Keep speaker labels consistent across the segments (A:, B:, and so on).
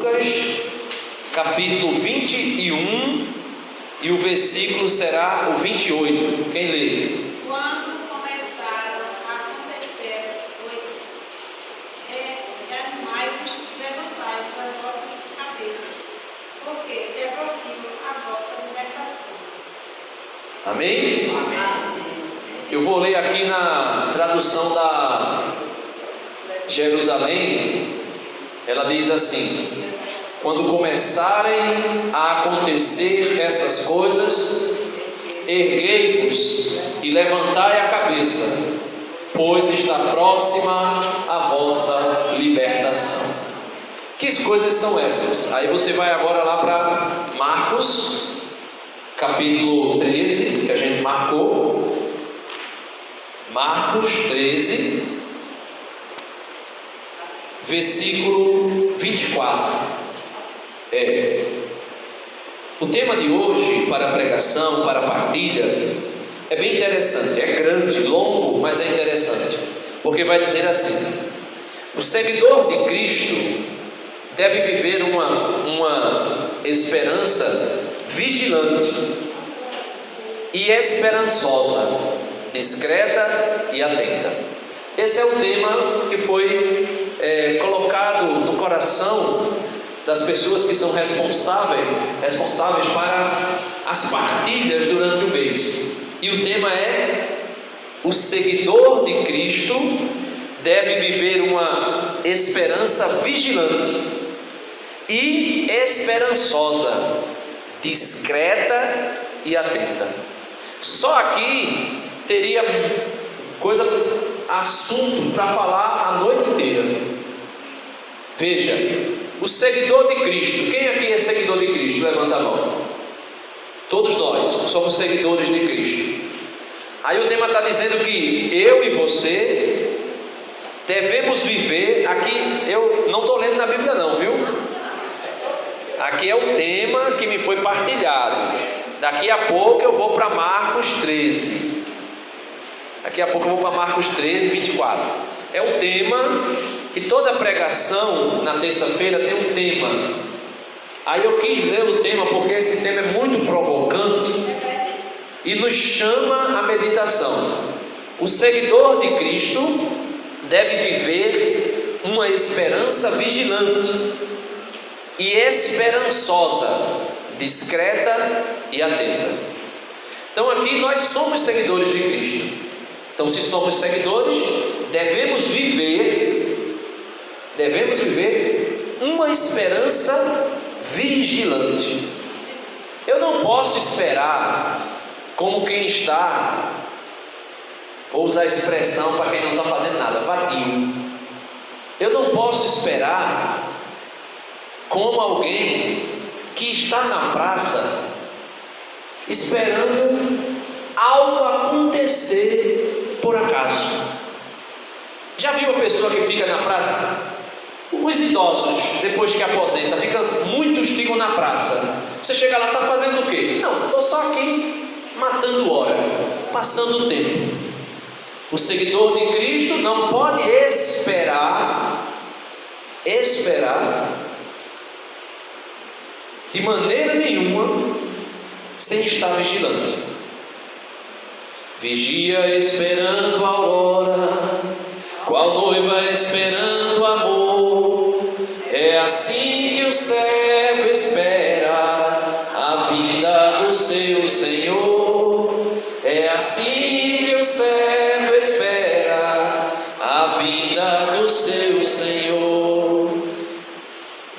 A: Lucas, capítulo 21, e o versículo será o 28. Quem lê?
B: Quando começaram a acontecer essas coisas, animai-vos e levantai-vos as vossas cabeças, porque se aproxima a vossa libertação.
A: Amém?
B: Amém.
A: Eu vou ler aqui na tradução da Jerusalém. Ela diz assim: quando começarem a acontecer essas coisas, erguei-vos e levantai a cabeça, pois está próxima a vossa libertação. Que coisas são essas? Aí você vai agora lá para Marcos, capítulo 13, que a gente marcou. Marcos 13, versículo 24. O tema de hoje para a pregação, para a partilha, é bem interessante. É grande, longo, mas é interessante, porque vai dizer assim: o seguidor de Cristo deve viver uma esperança vigilante e esperançosa, discreta e atenta. Esse é o tema que foi colocado no coração das pessoas que são responsáveis para as partilhas durante o mês. E o tema é: o seguidor de Cristo deve viver uma esperança vigilante e esperançosa, discreta e atenta. Só aqui teria assunto para falar a noite inteira. Veja, o seguidor de Cristo. Quem aqui é seguidor de Cristo? Levanta a mão. Todos nós somos seguidores de Cristo. Aí o tema está dizendo que eu e você devemos viver. Aqui eu não estou lendo na Bíblia não, viu? Aqui é o tema que me foi partilhado. Daqui a pouco eu vou para Marcos 13. Daqui a pouco eu vou para Marcos 13, 24. É o tema que toda pregação na terça-feira tem um tema. Aí eu quis ler o tema porque esse tema é muito provocante e nos chama à meditação. O seguidor de Cristo deve viver uma esperança vigilante e esperançosa, discreta e atenta. Então aqui nós somos seguidores de Cristo. Então, se somos seguidores, devemos viver uma esperança vigilante. Eu não posso esperar como quem está, vou usar a expressão para quem não está fazendo nada, vadio. Eu não posso esperar como alguém que está na praça esperando algo acontecer por acaso. Já viu a pessoa que fica na praça? Os idosos, depois que aposenta, muitos ficam na praça. Você chega lá, está fazendo o quê? Não, estou só aqui matando hora, passando o tempo. O seguidor de Cristo não pode esperar de maneira nenhuma sem estar vigilante. Vigia esperando a aurora, qual noiva esperando amor. É assim que o servo espera a vinda do seu Senhor. É assim que o servo espera a vinda do seu Senhor.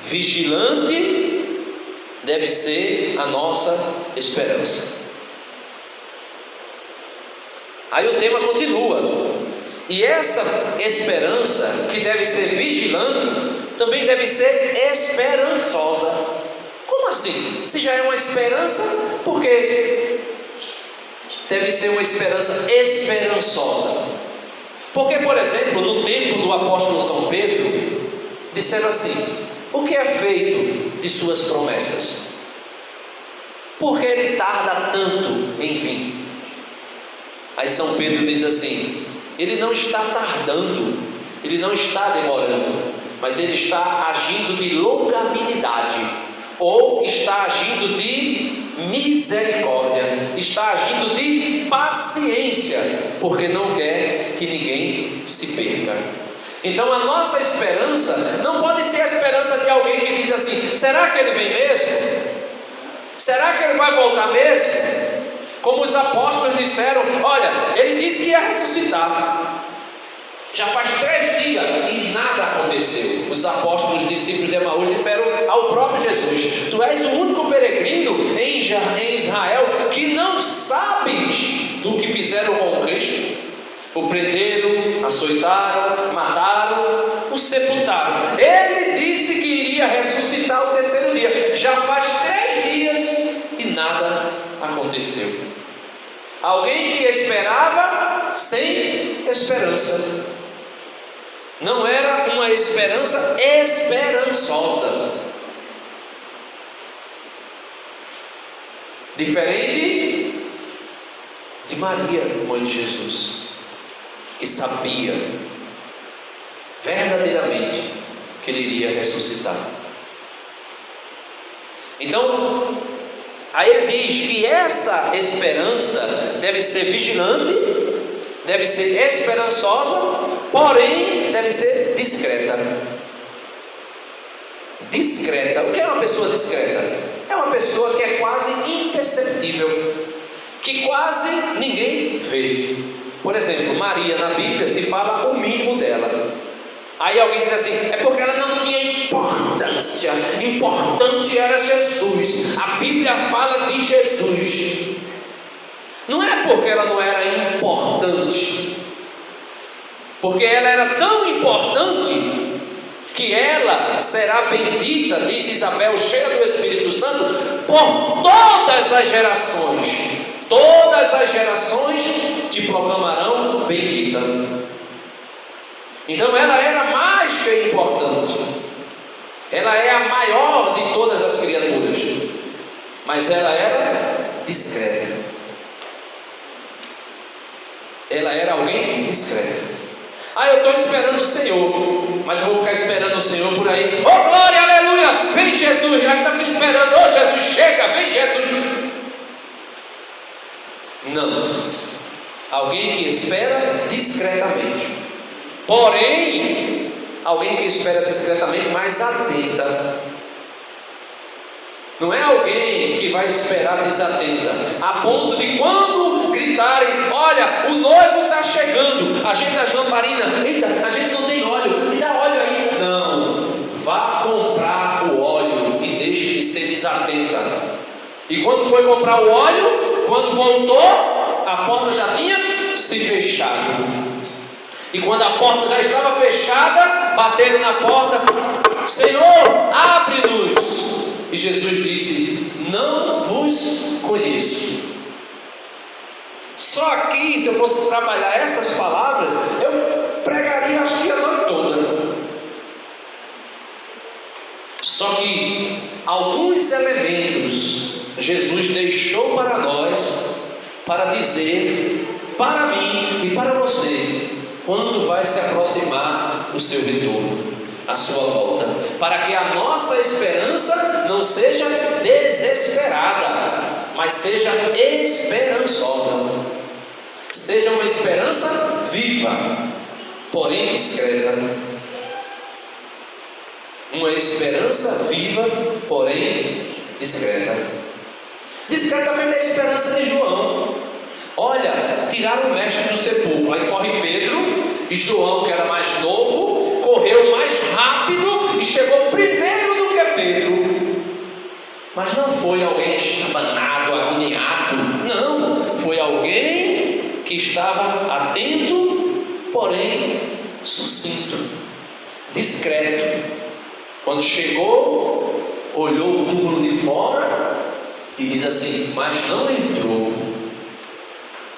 A: Vigilante deve ser a nossa esperança. Aí o tema continua. E essa esperança, que deve ser vigilante, também deve ser esperançosa. Como assim? Se já é uma esperança, por que deve ser uma esperança esperançosa? Porque, por exemplo, no tempo do apóstolo São Pedro, disseram assim: o que é feito de suas promessas? Por que ele tarda tanto em vir? Aí São Pedro diz assim: ele não está tardando, ele não está demorando, mas ele está agindo de longanimidade, ou está agindo de misericórdia, está agindo de paciência, porque não quer que ninguém se perca. Então a nossa esperança não pode ser a esperança de alguém que diz assim: será que ele vem mesmo? Será que ele vai voltar mesmo? Como os apóstolos disseram: olha, ele disse que ia ressuscitar, já faz 3 dias e nada aconteceu. Os apóstolos, os discípulos de Emaús, disseram ao próprio Jesus: tu és o único peregrino em Israel que não sabes do que fizeram com Cristo. O prenderam, açoitaram, mataram, o sepultaram. Ele disse que iria ressuscitar o 3º dia, já faz 3 dias e nada aconteceu. Alguém que esperava sem esperança. Não era uma esperança esperançosa. Diferente de Maria, mãe de Jesus, que sabia verdadeiramente que ele iria ressuscitar. Então, aí ele diz que essa esperança deve ser vigilante, deve ser esperançosa, porém deve ser discreta. Discreta. O que é uma pessoa discreta? É uma pessoa que é quase imperceptível, que quase ninguém vê. Por exemplo, Maria na Bíblia se fala o mínimo dela. Aí alguém diz assim: é porque ela não tinha importância, importante era Jesus, a Bíblia fala de Jesus. Não é porque ela não era importante, porque ela era tão importante que ela será bendita, diz Isabel, cheia do Espírito Santo, por todas as gerações. Todas as gerações te proclamarão bendita. Então ela era mais que importante, ela é a maior de todas as criaturas, mas ela era discreta. Ela era alguém discreta. Eu estou esperando o Senhor, mas eu vou ficar esperando o Senhor por aí. Oh glória, aleluia, vem Jesus, já está te esperando. Oh Jesus, chega, vem Jesus. Não, alguém que espera discretamente. Porém, alguém que espera discretamente, mais atenta. Não é alguém que vai esperar desatenta, a ponto de quando gritarem: olha, o noivo está chegando, a gente das lamparinas, eita, a gente não tem óleo, me dá óleo aí. Não, vá comprar o óleo e deixe de ser desatenta. E quando foi comprar o óleo, quando voltou, a porta já tinha se fechado. E quando a porta já estava fechada, bateram na porta: Senhor, abre-nos. E Jesus disse: não vos conheço. Só aqui, se eu fosse trabalhar essas palavras, eu pregaria acho que a noite toda. Só que alguns elementos Jesus deixou para nós, para dizer para mim e para você quando vai se aproximar o seu retorno, a sua volta, para que a nossa esperança não seja desesperada, mas seja esperançosa, seja uma esperança viva, porém discreta. Uma esperança viva, porém discreta. Discreta foi a esperança de João. Olha, tiraram o mestre do sepulcro. Aí corre Pedro, e João, que era mais novo, correu mais rápido e chegou primeiro do que Pedro. Mas não foi alguém estabanado, agoniado. Não, foi alguém que estava atento, porém sucinto, discreto. Quando chegou, olhou o túmulo de fora e diz assim: mas não entrou.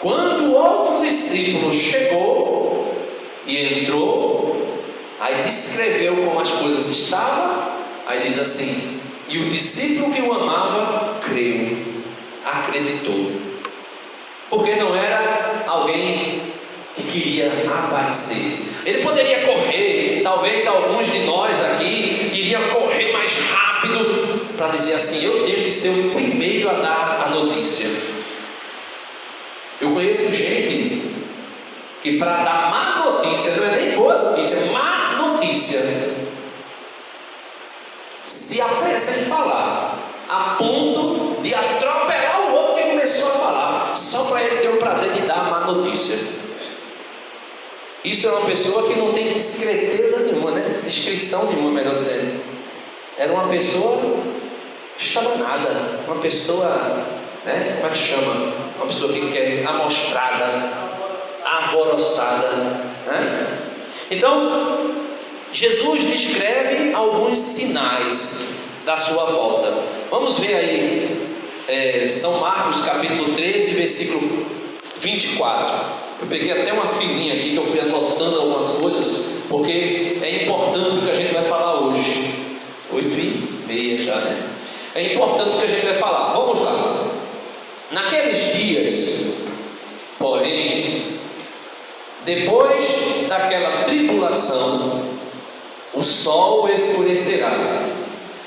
A: Quando o outro discípulo chegou e entrou, aí descreveu como as coisas estavam, aí diz assim: e o discípulo que o amava creu, acreditou. Porque não era alguém que queria aparecer. Ele poderia correr, talvez alguns de nós aqui iriam correr mais rápido para dizer assim: eu tenho que ser o primeiro a dar a notícia. Eu conheço gente que para dar má notícia, não é nem boa notícia, é má notícia, se apressa em falar, a ponto de atropelar o outro que começou a falar, só para ele ter o prazer de dar a má notícia. Isso é uma pessoa que não tem discreteza nenhuma, né? Discrição nenhuma, melhor dizendo. Era uma pessoa estabanada, uma pessoa, né? Como é que chama? Uma pessoa que quer amostrada, alvoroçada, né? Então, Jesus descreve alguns sinais da sua volta. Vamos ver aí, São Marcos capítulo 13, versículo 24. Eu peguei até uma filinha aqui que eu fui anotando algumas coisas, porque é importante o que a gente vai falar hoje. 8h30 já, né? É importante o que a gente vai falar. Vamos lá. Naqueles dias, porém, depois daquela tribulação, o sol escurecerá,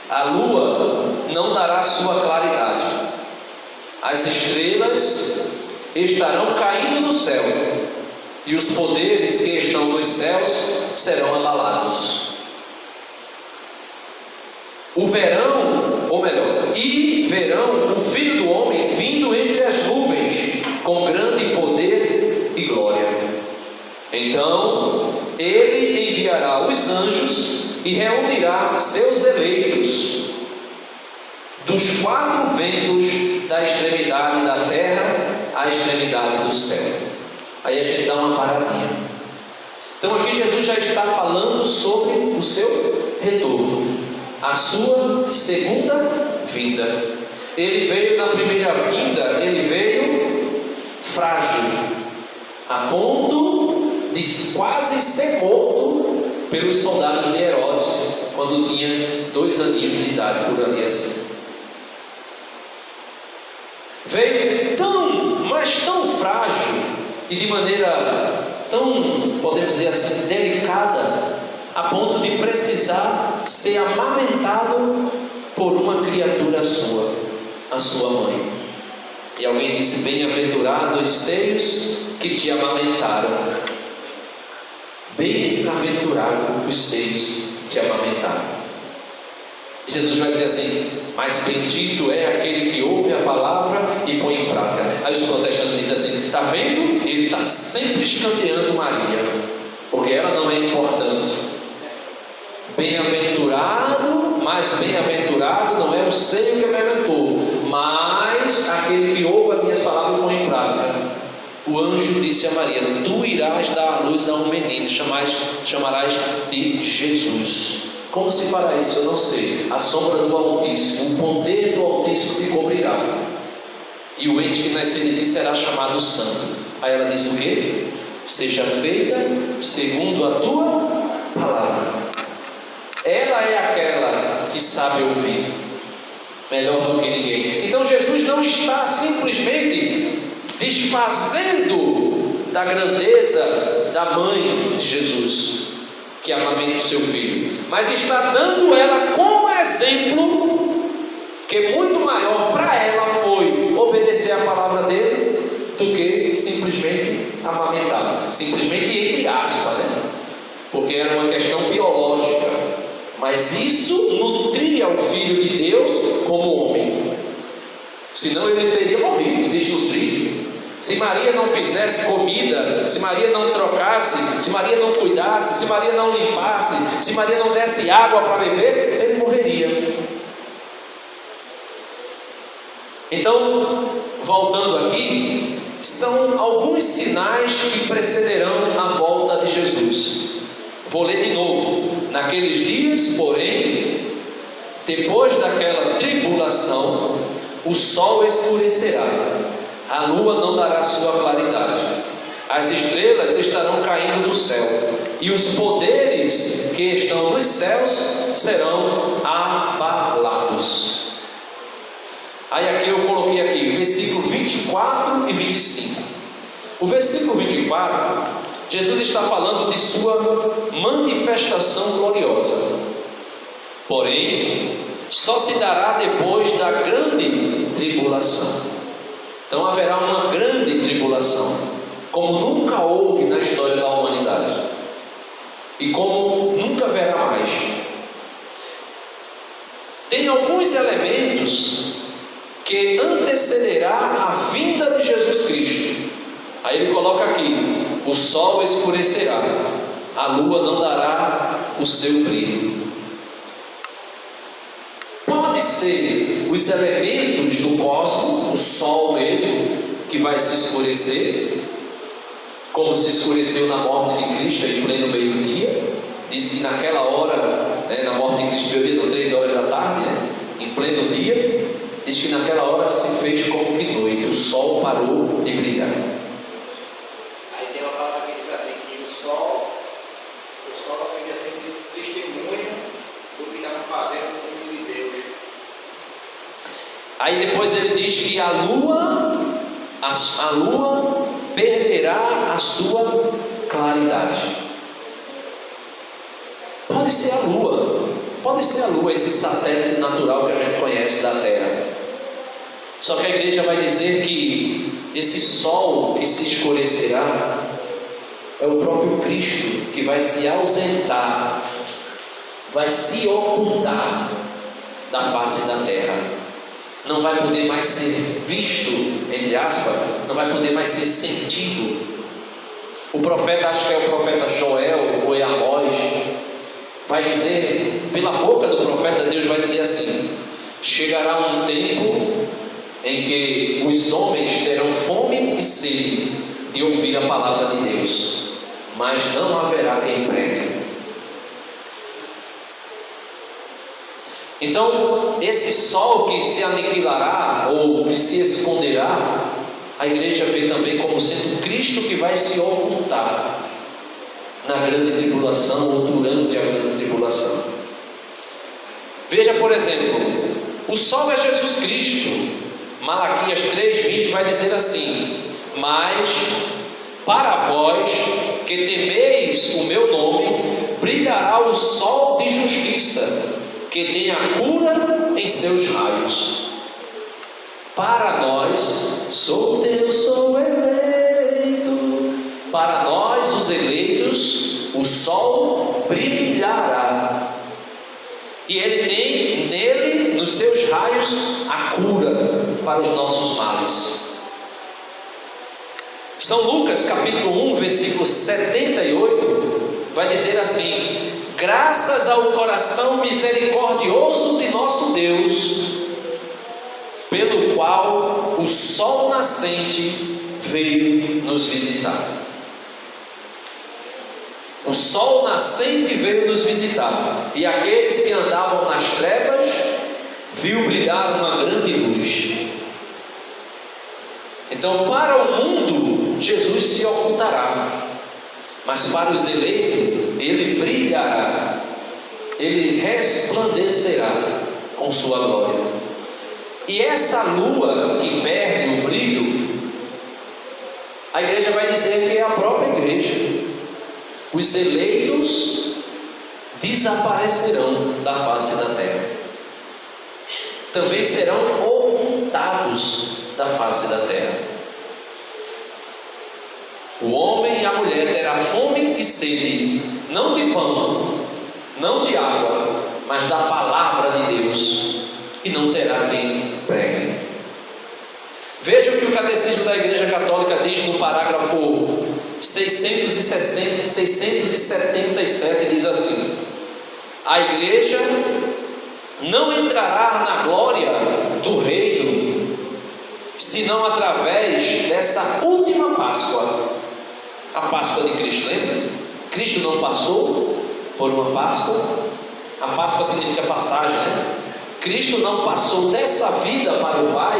A: a lua não dará sua claridade, as estrelas estarão caindo do céu, e os poderes que estão nos céus serão abalados. Verão o Filho do Homem vindo entre as nuvens, com grande poder e glória. Então ele enviará os anjos e reunirá seus eleitos dos quatro ventos, da extremidade da terra à extremidade do céu. Aí a gente dá uma paradinha. Então aqui Jesus já está falando sobre o seu retorno, a sua segunda vinda. Ele veio na primeira vinda, ele veio frágil, a ponto de quase ser morto pelos soldados de Herodes, quando tinha 2 aninhos de idade, por ali assim. Veio mas tão frágil e de maneira tão, podemos dizer assim, delicada, a ponto de precisar ser amamentado por uma criatura sua, a sua mãe. E alguém disse: bem-aventurados os seios que te amamentaram. Bem-aventurados os seios que te amamentaram. Jesus vai dizer assim: mas bendito é aquele que ouve a palavra e põe em prática. Aí os protestantes dizem assim: está vendo? Ele está sempre escanteando Maria, porque ela não é importante. Bem-aventurado, mas bem-aventurado não é o seio que amamentou, mas aquele que ouve as minhas palavras e põe em prática. O anjo disse a Maria: tu irás dar à luz a um menino, chamarás de Jesus. Como se fará isso? Eu não sei. A sombra do Altíssimo, o poder do Altíssimo te cobrirá, e o ente que nascer de ti será chamado Santo. Aí ela disse o quê? Seja feita segundo a tua palavra. Ela é aquela que sabe ouvir melhor do que ninguém. Então Jesus não está simplesmente desfazendo da grandeza da mãe de Jesus, que amamenta o seu filho, mas está dando ela como exemplo, que muito maior para ela foi obedecer a palavra dele do que simplesmente amamentar. Simplesmente entre aspas, né? Porque era uma questão biológica, mas isso nutria o Filho de Deus como homem, senão ele teria morrido desnutrido. Se Maria não fizesse comida, se Maria não trocasse, se Maria não cuidasse, se Maria não limpasse, se Maria não desse água para beber, ele morreria. Então, voltando aqui, são alguns sinais que precederão a volta de Jesus. Vou ler de novo. Naqueles dias, porém, depois daquela tribulação, o sol escurecerá, a lua não dará sua claridade, as estrelas estarão caindo do céu, e os poderes que estão nos céus serão abalados. Aí aqui eu coloquei aqui, versículo 24 e 25. O versículo 24 Jesus está falando de sua manifestação gloriosa. Porém, só se dará depois da grande tribulação. Então haverá uma grande tribulação, como nunca houve na história da humanidade, e como nunca haverá mais. Tem alguns elementos que antecederá a vinda de Jesus Cristo. Aí ele coloca aqui: o sol escurecerá, a lua não dará o seu brilho. Pode ser os elementos do cosmos, o sol mesmo, que vai se escurecer, como se escureceu na morte de Cristo em pleno meio-dia. Diz que naquela hora, na morte de Cristo, meio-dia, 3 horas da tarde, em pleno dia, diz que naquela hora se fez como que noite, o sol parou de brilhar.
C: Aí tem uma palavra que diz assim, que o sol podia ser um testemunho do que estavam fazendo com o Filho de Deus.
A: Aí depois ele diz que a lua perderá a sua claridade. Pode ser a lua, esse satélite natural que a gente conhece da Terra. Só que a igreja vai dizer que esse sol que se escurecerá é o próprio Cristo que vai se ausentar, vai se ocultar da face da terra. Não vai poder mais ser visto, entre aspas, não vai poder mais ser sentido. O profeta, acho que é o profeta Joel ou Amós, vai dizer, pela boca do profeta, Deus vai dizer assim: chegará um tempo em que os homens terão fome e sede de ouvir a palavra de Deus, mas não haverá quem pregue. Então, esse sol que se aniquilará ou que se esconderá, a igreja vê também como sendo Cristo que vai se ocultar na grande tribulação ou durante a grande tribulação. Veja, por exemplo, o sol é Jesus Cristo. Malaquias 3:20 vai dizer assim: mas para vós que temeis o meu nome, brilhará o sol de justiça, que tem a cura em seus raios. Para nós, sou Deus, sou eleito. Para nós, os eleitos, o sol brilhará. E ele tem nele, nos seus raios, a cura para os nossos males. São Lucas capítulo 1, versículo 78, vai dizer assim: graças ao coração misericordioso de nosso Deus, pelo qual o sol nascente veio nos visitar. O sol nascente veio nos visitar, e aqueles que andavam nas trevas viu brilhar uma grande luz. Então, para o mundo, Jesus se ocultará, mas para os eleitos, ele brilhará, ele resplandecerá com sua glória. E essa lua que perde o brilho, a igreja vai dizer que é a própria igreja. Os eleitos desaparecerão da face da terra, também serão ocultados da face da terra. O homem e a mulher terá fome e sede, não de pão, não de água, mas da palavra de Deus, e não terá quem pregue. Veja o que o Catecismo da Igreja Católica diz no parágrafo 677, diz assim: a igreja não entrará na glória do reino senão através dessa última Páscoa, a Páscoa de Cristo. Lembra? Cristo não passou por uma Páscoa. A Páscoa significa passagem, né? Cristo não passou dessa vida para o Pai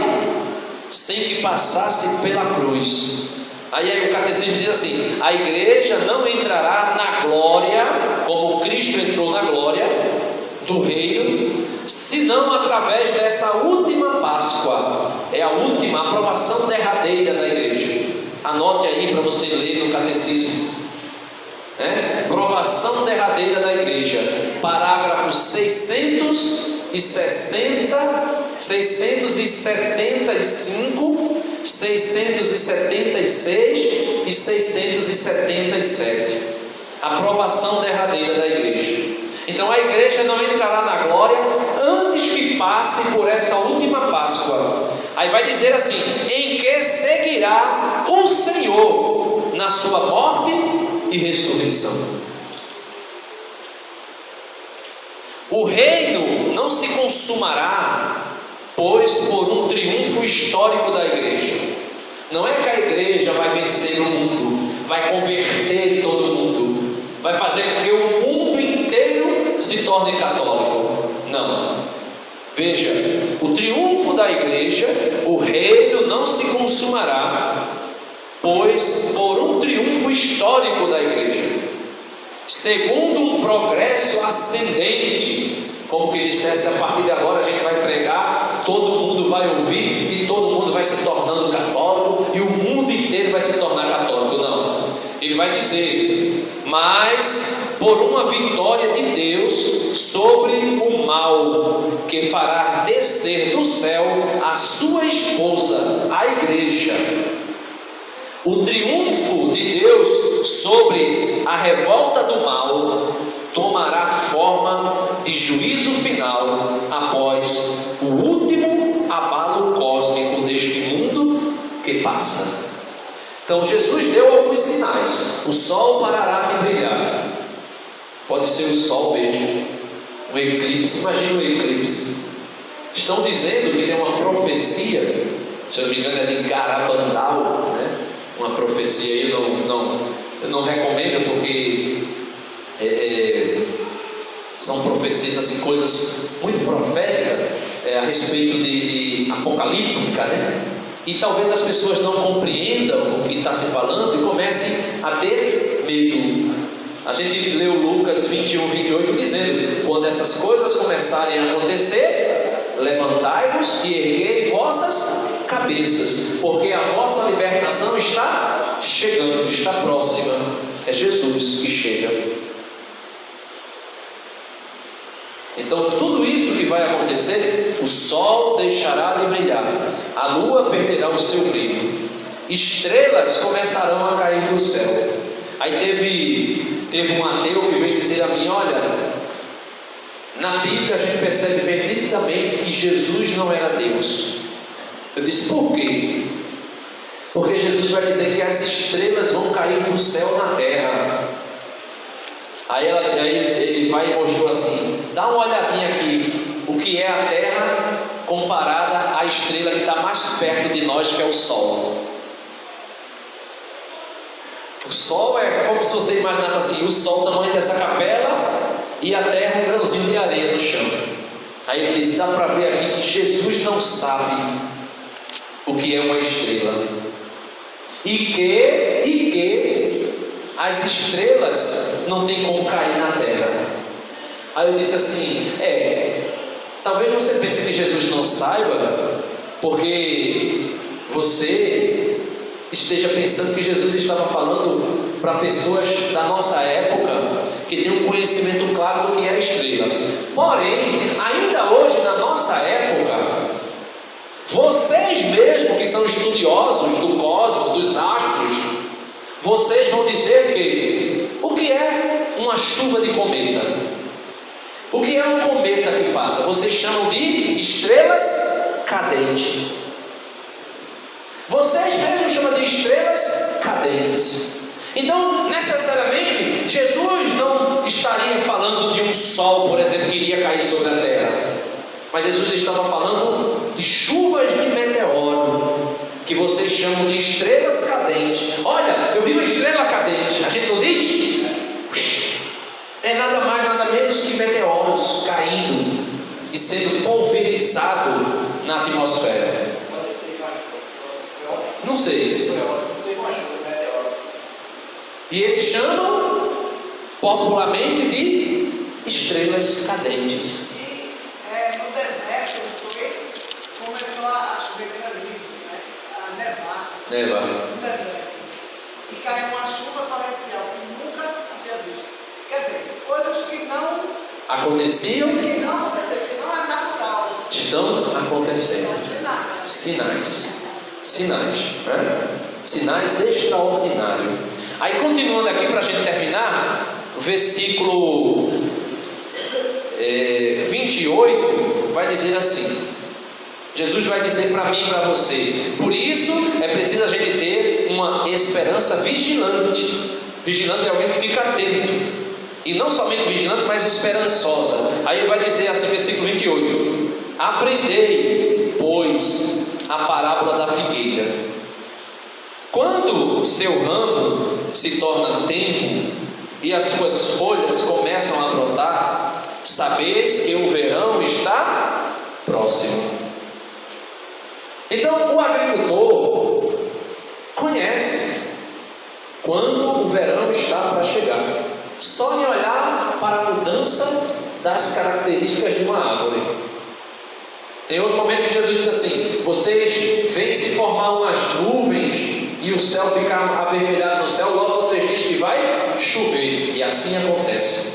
A: sem que passasse pela cruz. Aí o catecismo diz assim: a igreja não entrará na glória, como Cristo entrou na glória do reino, senão através dessa última Páscoa. É a última, a aprovação derradeira da igreja. Anote aí para você ler no catecismo. Provação derradeira da igreja, parágrafo 675, 676 e 677. Aprovação derradeira da igreja. Então a igreja não entrará na glória antes que passe por esta última Páscoa. Aí vai dizer assim: em que seguirá o Senhor na sua morte e ressurreição. O reino não se consumará, pois, por um triunfo histórico da igreja. Não é que a igreja vai vencer o mundo, vai converter todo mundo, vai fazer com que o mundo inteiro se torne católico. Não. Veja, o triunfo da igreja, o reino não se consumará, pois por um triunfo histórico da igreja, segundo um progresso ascendente, como que dissesse, a partir de agora a gente vai pregar, todo mundo vai ouvir e todo mundo vai se tornando católico e o mundo inteiro vai se tornar católico. Não, ele vai dizer: mas por uma vitória de Deus sobre o mal, que fará descer do céu a sua esposa, a igreja. O triunfo de Deus sobre a revolta do mal tomará forma de juízo final após o último abalo cósmico deste mundo que passa. Então Jesus deu alguns sinais. O sol parará de brilhar. Pode ser o sol mesmo, um eclipse. Imagina um eclipse. Estão dizendo que tem uma profecia, se eu não me engano é de Garabandal, né? Uma profecia aí, eu não recomendo, porque são profecias assim, coisas muito proféticas a respeito de apocalíptica, né? E talvez as pessoas não compreendam o que está se falando e comecem a ter medo. A gente leu Lucas 21, 28 dizendo: quando essas coisas começarem a acontecer, levantai-vos e erguei vossas cabeças, porque a vossa libertação está chegando, está próxima. É Jesus que chega. Então tudo isso que vai acontecer, o sol deixará de brilhar, a lua perderá o seu brilho, estrelas começarão a cair do céu. Aí teve um ateu que veio dizer a mim: olha, na Bíblia a gente percebe bem nitidamente que Jesus não era Deus. Eu disse: por quê? Porque Jesus vai dizer que as estrelas vão cair do céu na terra. Aí ele vai e mostrou assim: dá uma olhadinha aqui, o que é a terra comparada à estrela que está mais perto de nós, que é o sol. O sol é como se você imaginasse assim: o sol do tamanho dessa capela e a terra um grãozinho de areia no chão. Aí ele disse: dá para ver aqui que Jesus não sabe o que é uma estrela, e que as estrelas não tem como cair na terra. Aí eu disse assim: talvez você pense que Jesus não saiba, porque você esteja pensando que Jesus estava falando para pessoas da nossa época que têm um conhecimento claro do que é a estrela. Porém, ainda hoje na nossa época, vocês mesmos que são estudiosos do cosmos, dos astros, vocês vão dizer que o que é uma chuva de cometa? O que é um cometa que passa? Vocês chamam de estrelas cadentes. Vocês mesmos chamam de estrelas cadentes. Então, necessariamente, Jesus não estaria falando de um sol, por exemplo, que iria cair sobre a terra. Mas Jesus estava falando de chuvas de meteoro, que vocês chamam de estrelas cadentes. Olha, eu vi uma estrela cadente. A gente não diz? É nada mais, nada menos que meteoros caindo e sendo pulverizado na atmosfera. Não sei. E eles chamam popularmente de estrelas cadentes.
D: No deserto começou a chover granizo, né? A nevar.
A: Nevar.
D: No deserto. E caiu uma chuva torrencial que nunca havia
A: aconteciam,
D: que não aconteceu, que não é natural.
A: estão acontecendo.
D: São sinais.
A: Sinais, né? Sinais extraordinários. Aí continuando aqui para a gente terminar, o versículo 28 vai dizer assim: Jesus vai dizer para mim e para você: por isso é preciso a gente ter uma esperança vigilante. Vigilante é alguém que fica atento, e não somente vigilante, mas esperançosa. Aí ele vai dizer assim, versículo 28: aprendei, pois, a parábola da figueira. Quando seu ramo se torna tenro e as suas folhas começam a brotar, sabeis que o verão está próximo. Então o agricultor conhece quando o verão está para chegar, só em olhar para a mudança das características de uma árvore. Tem outro momento que Jesus diz assim: vocês veem se formar umas nuvens e o céu ficar avermelhado no céu, logo vocês dizem que vai chover, e assim acontece.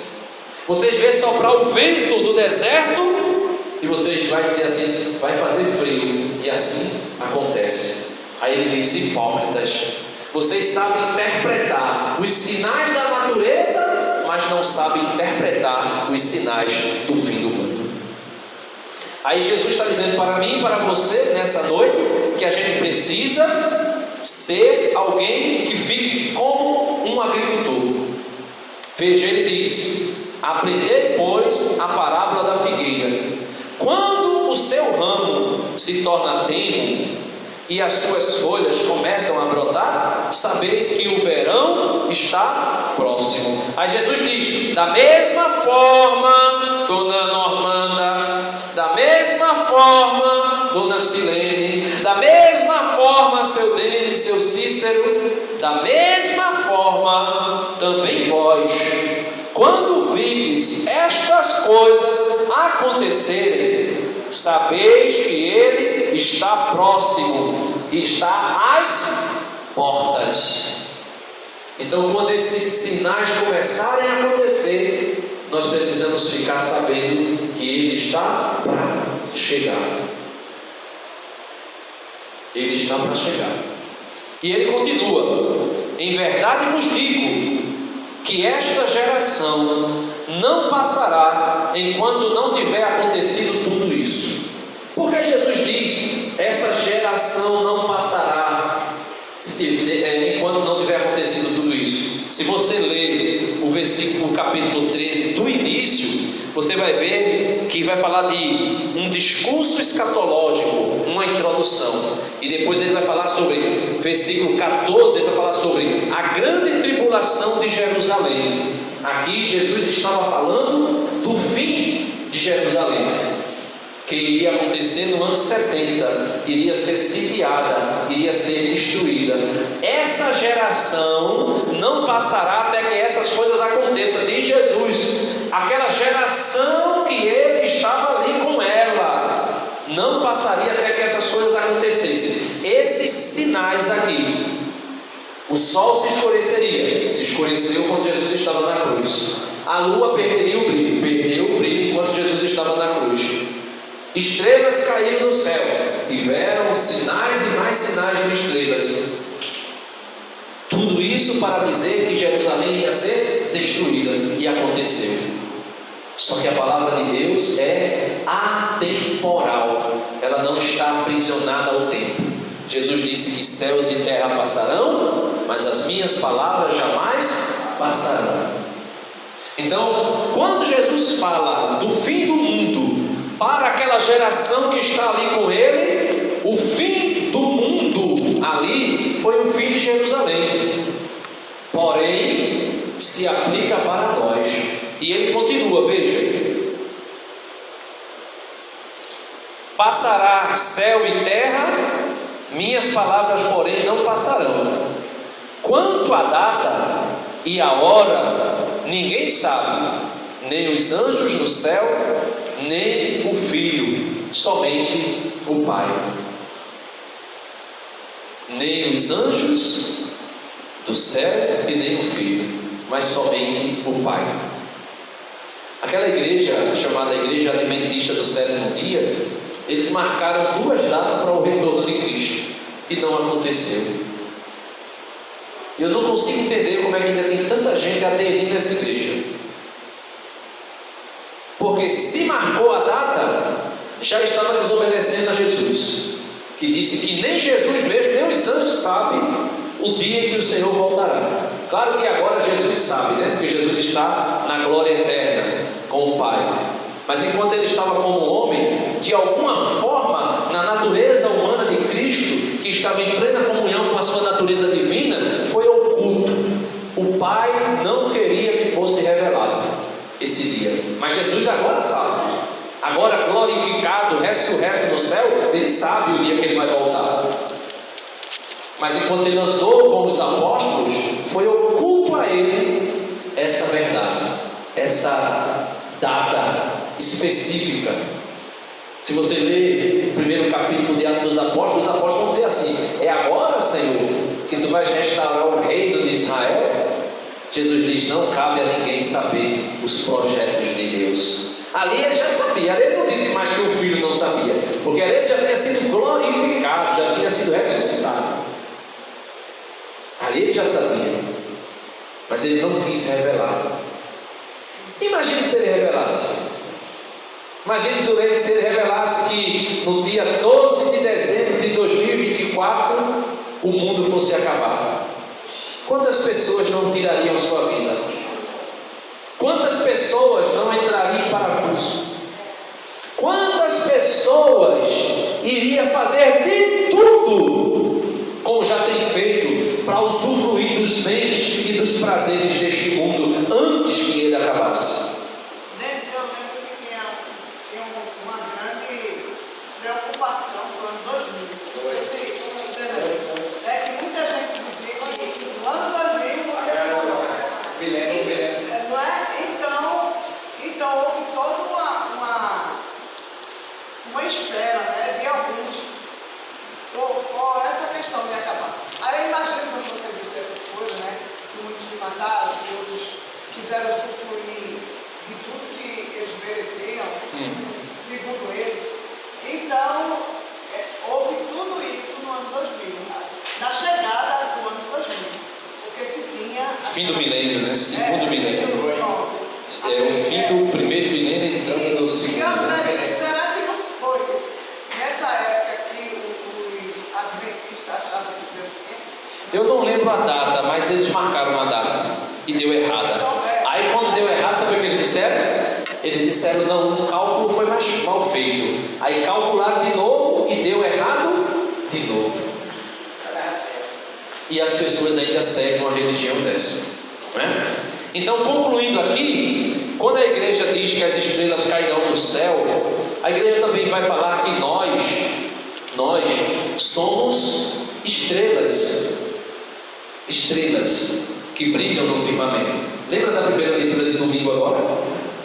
A: Vocês veem soprar o vento do deserto e vocês vão dizer assim: vai fazer frio, e assim acontece. Aí ele diz: hipócritas, vocês sabem interpretar os sinais da natureza, mas não sabem interpretar os sinais do fim do mundo. Aí Jesus está dizendo para mim e para você nessa noite que a gente precisa ser alguém que fique como um agricultor. Veja, ele diz: aprendei, pois, a parábola da figueira. Quando o seu ramo se torna tenro e as suas folhas começam a brotar, sabeis que o verão está próximo. Aí Jesus diz: da mesma forma, dona Normanda, da mesma forma, dona Silene, da mesma forma, seu Denis, seu Cícero, da mesma forma também vós, quando vides estas coisas acontecerem, sabeis que ele está próximo, está às portas. Então, quando esses sinais começarem a acontecer, nós precisamos ficar sabendo que ele está para chegar. Ele está para chegar. E ele continua: em verdade vos digo que esta geração não passará enquanto não tiver acontecido tudo isso. Porque Jesus diz: essa geração não passará enquanto não tiver acontecido tudo isso. Se você ler o versículo, capítulo 13 do início, você vai ver que vai falar de um discurso escatológico, uma introdução, e depois ele vai falar sobre, versículo 14, ele vai falar sobre a grande tribulação de Jerusalém. Aqui Jesus estava falando do fim de Jerusalém, que iria acontecer no ano 70, iria ser sitiada, iria ser destruída. Essa geração não passará até que essas coisas aconteçam, diz Jesus. Aquela geração que ele estava ali com ela, não passaria até que essas coisas acontecessem. Esses sinais aqui: o sol se escureceu quando Jesus estava na cruz. A lua perdeu o brilho enquanto Jesus estava na cruz. Estrelas caíram no céu, tiveram sinais e mais sinais de estrelas. Tudo isso para dizer que Jerusalém ia ser destruída, e aconteceu. Só que a palavra de Deus é atemporal, ela não está aprisionada ao tempo. Jesus disse que céus e terra passarão, mas as minhas palavras jamais passarão. Então, quando Jesus fala do fim do mundo para aquela geração que está ali com ele, o fim do mundo ali foi o fim de Jerusalém, porém se aplica para nós. E ele continua, veja: passará céu e terra, minhas palavras porém não passarão. Quanto à data e a hora, ninguém sabe, nem os anjos no céu, nem o Filho, somente o Pai. Nem os anjos do céu e nem o Filho, mas somente o Pai. Aquela igreja, chamada Igreja Adventista do Sétimo Dia, eles marcaram 2 datas para o retorno de Cristo, e não aconteceu. Eu não consigo entender como é que ainda tem tanta gente aderindo a essa igreja. Porque se marcou a data, já estava desobedecendo a Jesus, que disse que nem Jesus mesmo, nem os santos sabem o dia em que o Senhor voltará. Claro que agora Jesus sabe, né? Porque Jesus está na glória eterna com o Pai. Mas enquanto ele estava como homem, de alguma forma, na natureza humana de Cristo, que estava em plena comunhão com a sua natureza divina, foi oculto. O Pai não queria que fosse revelado esse dia. Mas Jesus agora sabe. Agora glorificado, ressurreto no céu, ele sabe o dia que ele vai voltar. Mas enquanto ele andou com os apóstolos, foi oculto a ele essa verdade, essa data específica. Se você ler o primeiro capítulo de Atos dos Apóstolos, os apóstolos vão dizer assim: é agora, Senhor, que tu vais restaurar o reino de Israel? Jesus diz: não cabe a ninguém saber os projetos de Deus. Ali ele já sabia, ali ele não disse mais que o filho não sabia, porque ali ele já tinha sido glorificado, já tinha sido ressuscitado. Ali ele já sabia, mas ele não quis revelar. Imagine se ele revelasse. Imagine se ele revelasse que no dia 12 de dezembro de 2024 o mundo fosse acabar. Quantas pessoas não tirariam sua vida? Quantas pessoas não entrariam em parafuso? Quantas pessoas iriam fazer de tudo, como já tem feito, para usufruir dos bens e dos prazeres deste mundo antes que ele acabasse?
D: Denis, eu lembro que tinha uma grande preocupação no ano 2000. Não sei se como dizer, é que muita gente dizia que no ano 2000 não é? Então houve toda uma espera, né, de alguns por essa questão de acabar. Aí eu imagino quando você disse essas coisas, né, que muitos se mataram, que outros quiseram usufruir de tudo que eles mereciam, segundo eles. Então, houve tudo isso no ano 2000, na chegada do ano 2000, porque se tinha...
A: Fim do milênio, né? Segundo milênio. É o fim do primeiro milênio e entrando no segundo.
D: E eu acredito, será que não foi nessa época que os adventistas achavam que Deus tinha?
A: Eu não lembro a data, mas eles marcaram uma data e deu errada. Aí quando deu errado, sabe o que eles disseram? Eles disseram: não, o cálculo foi mais mal feito. Aí calcularam de novo e deu errado de novo. E as pessoas ainda seguem uma religião dessa, não é? Então, concluindo aqui, quando a igreja diz que as estrelas cairão do céu, a igreja também vai falar que nós somos estrelas que brilham no firmamento. Lembra da primeira leitura de domingo agora?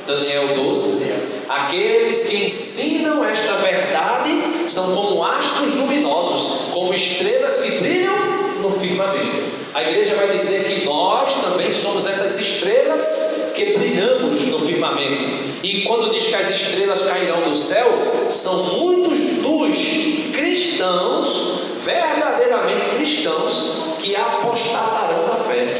A: Daniel 12. Aqueles que ensinam esta verdade são como astros luminosos, como estrelas que brilham no firmamento. A igreja vai dizer que nós também somos essas estrelas que brilhamos no firmamento. E quando diz que as estrelas cairão do céu, são muitos dos cristãos, verdadeiramente cristãos, que apostatarão da fé,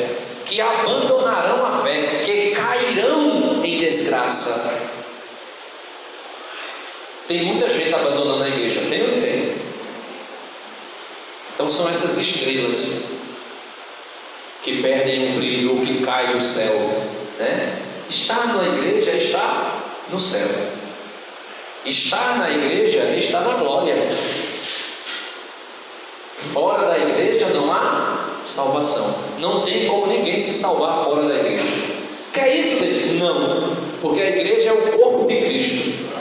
A: que abandonarão a fé, que cairão em desgraça. Tem muita gente abandonando a igreja, tem ou não tem? Então são essas estrelas que perdem o brilho ou que caem do céu, né? Estar na igreja é estar no céu. Estar na igreja é estar na glória. Fora da igreja não há salvação. Não tem como ninguém se salvar fora da igreja. Que é isso, Deus? Não, porque a igreja é o corpo de Cristo.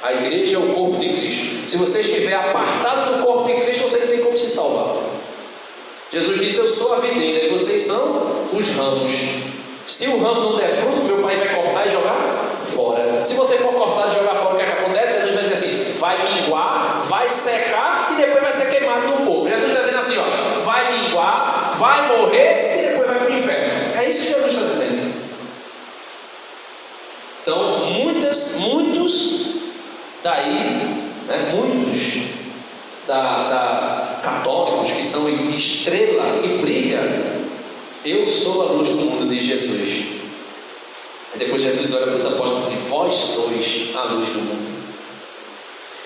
A: A igreja é o corpo de Cristo. Se você estiver apartado do corpo de Cristo, você não tem como se salvar. Jesus disse: eu sou a videira e vocês são os ramos. Se o ramo não der fruto, meu pai vai cortar e jogar fora. Se você for cortar e jogar fora, o que é que acontece? Jesus vai dizer assim: vai minguar, vai secar e depois vai ser queimado no fogo. Jesus está dizendo assim, ó, vai minguar, vai morrer e depois vai para o inferno. É isso que Jesus está dizendo. muitos daí, né, muitos católicos que são estrela, que brilha. Eu sou a luz do mundo, diz Jesus. Aí depois Jesus olha para os apóstolos e diz: vós sois a luz do mundo.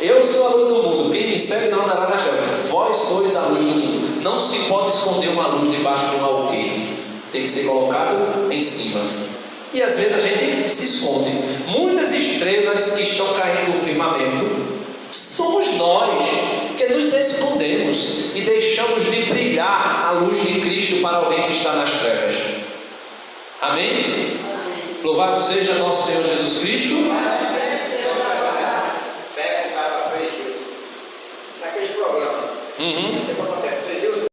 A: Eu sou a luz do mundo, quem me segue não andará nas trevas. Vós sois a luz do mundo. Não se pode esconder uma luz debaixo de um alqueire, tem que ser colocado em cima. E às vezes a gente se esconde. Muitas estrelas que estão caindo no firmamento somos nós que nos escondemos e deixamos de brilhar a luz de Cristo para alguém que está nas trevas. Amém? Louvado seja nosso Senhor Jesus Cristo.
C: Naqueles programas.